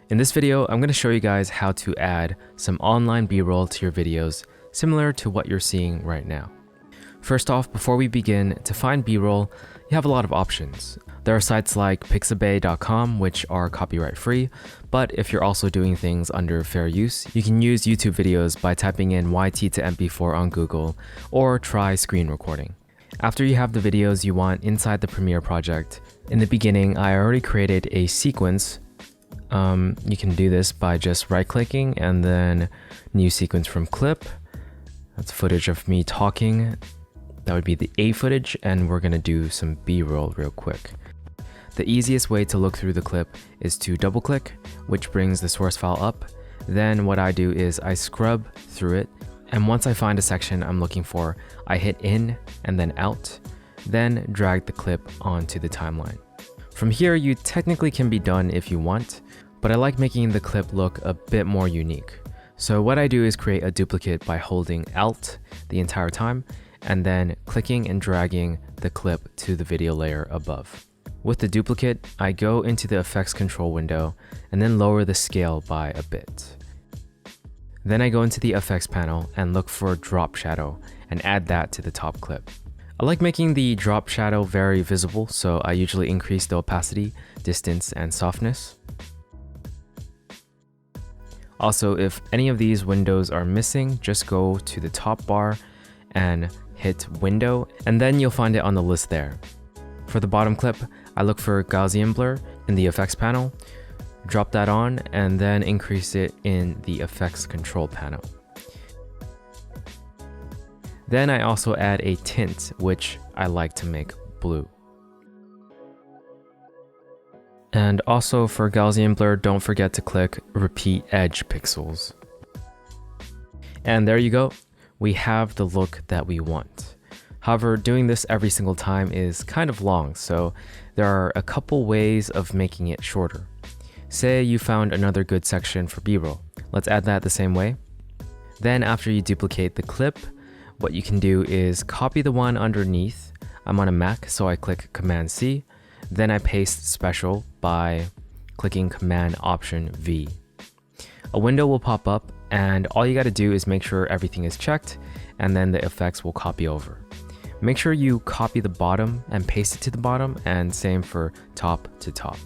In this video, I'm going to show you guys how to add some online B-roll to your videos, similar to what you're seeing right now. First off, before we begin, to find B-roll, you have a lot of options. There are sites like pixabay.com, which are copyright free, but if you're also doing things under fair use, you can use YouTube videos by typing in YT to MP4 on Google, or try screen recording. After you have the videos you want inside the Premiere project, in the beginning, I already created a sequence. You can do this by just right-clicking and then new sequence from clip. That's footage of me talking. That would be the A footage, and we're gonna do some B-roll real quick. The easiest way to look through the clip is to double-click, which brings the source file up. Then what I do is I scrub through it, and once I find a section I'm looking for, I hit in and then out, then drag the clip onto the timeline. From here, you technically can be done if you want, but I like making the clip look a bit more unique. So what I do is create a duplicate by holding Alt the entire time, and then clicking and dragging the clip to the video layer above. With the duplicate, I go into the effects control window and then lower the scale by a bit. Then I go into the effects panel and look for drop shadow and add that to the top clip. I like making the drop shadow very visible, so I usually increase the opacity, distance, and softness. Also, if any of these windows are missing, just go to the top bar and hit window, and then you'll find it on the list there. For the bottom clip, I look for Gaussian blur in the effects panel, drop that on, and then increase it in the effects control panel. Then I also add a tint, which I like to make blue. And also for Gaussian blur, don't forget to click repeat edge pixels. And there you go. We have the look that we want. However, doing this every single time is kind of long, so there are a couple ways of making it shorter. Say you found another good section for B-roll. Let's add that the same way. Then after you duplicate the clip, what you can do is copy the one underneath. I'm on a Mac, so I click Command C. Then I paste special by clicking Command Option V. A window will pop up, and all you gotta do is make sure everything is checked, and then the effects will copy over. Make sure you copy the bottom and paste it to the bottom, and same for top to top.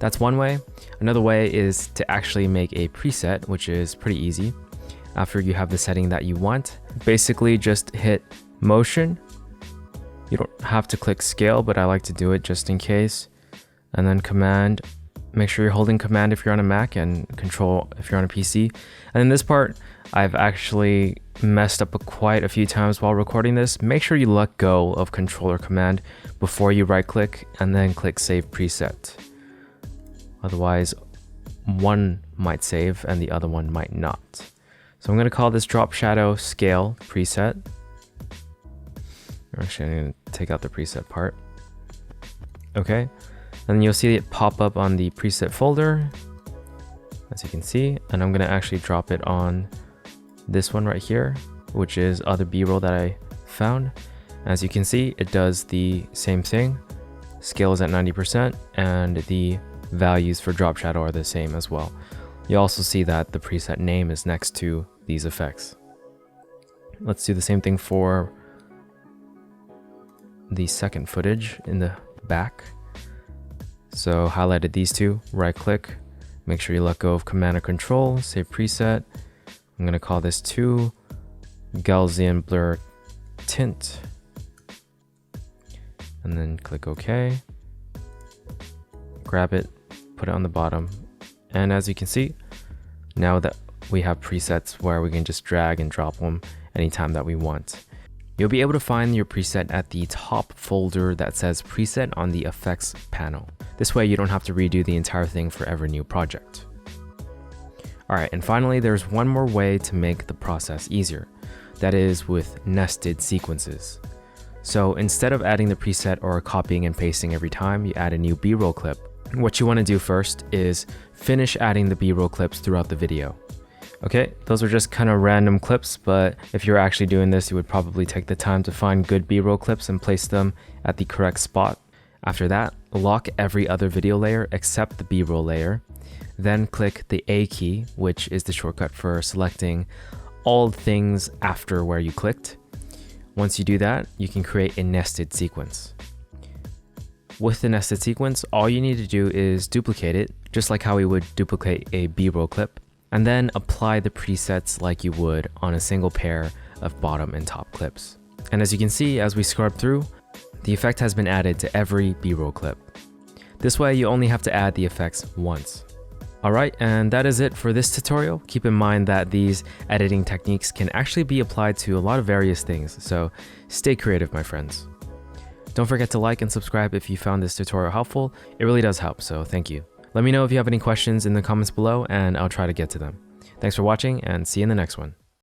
That's one way. Another way is to actually make a preset, which is pretty easy. After you have the setting that you want, basically just hit motion. You don't have to click scale, but I like to do it just in case. And then command. Make sure you're holding command if you're on a Mac and control if you're on a PC. And in this part, I've actually messed up quite a few times while recording this. Make sure you let go of control or command before you right click and then click save preset. Otherwise, one might save and the other one might not. So I'm going to call this drop shadow scale preset. Actually, I'm going to take out the preset part. Okay. And you'll see it pop up on the preset folder, as you can see, and I'm gonna actually drop it on this one right here, which is other B-roll that I found. As you can see, it does the same thing. Scale is at 90%, and the values for drop shadow are the same as well. You also see that the preset name is next to these effects. Let's do the same thing for the second footage in the back. So highlighted these two, right click, make sure you let go of command or control, save preset. I'm gonna call this 2 Gaussian blur tint. And then click OK. Grab it, put it on the bottom. And as you can see, now that we have presets where we can just drag and drop them anytime that we want. You'll be able to find your preset at the top folder that says preset on the effects panel. This way you don't have to redo the entire thing for every new project. Alright, and finally there's one more way to make the process easier. That is with nested sequences. So instead of adding the preset or copying and pasting every time you add a new B-roll clip, what you want to do first is finish adding the B-roll clips throughout the video. Okay, those are just kind of random clips, but if you're actually doing this, you would probably take the time to find good B-roll clips and place them at the correct spot. After that, lock every other video layer except the B-roll layer. Then click the A key, which is the shortcut for selecting all things after where you clicked. Once you do that, you can create a nested sequence. With the nested sequence, all you need to do is duplicate it, just like how we would duplicate a B-roll clip, and then apply the presets like you would on a single pair of bottom and top clips. And as you can see, as we scrub through, the effect has been added to every B-roll clip. This way, you only have to add the effects once. Alright, and that is it for this tutorial. Keep in mind that these editing techniques can actually be applied to a lot of various things, so stay creative, my friends. Don't forget to like and subscribe if you found this tutorial helpful. It really does help, so thank you. Let me know if you have any questions in the comments below, and I'll try to get to them. Thanks for watching, and see you in the next one.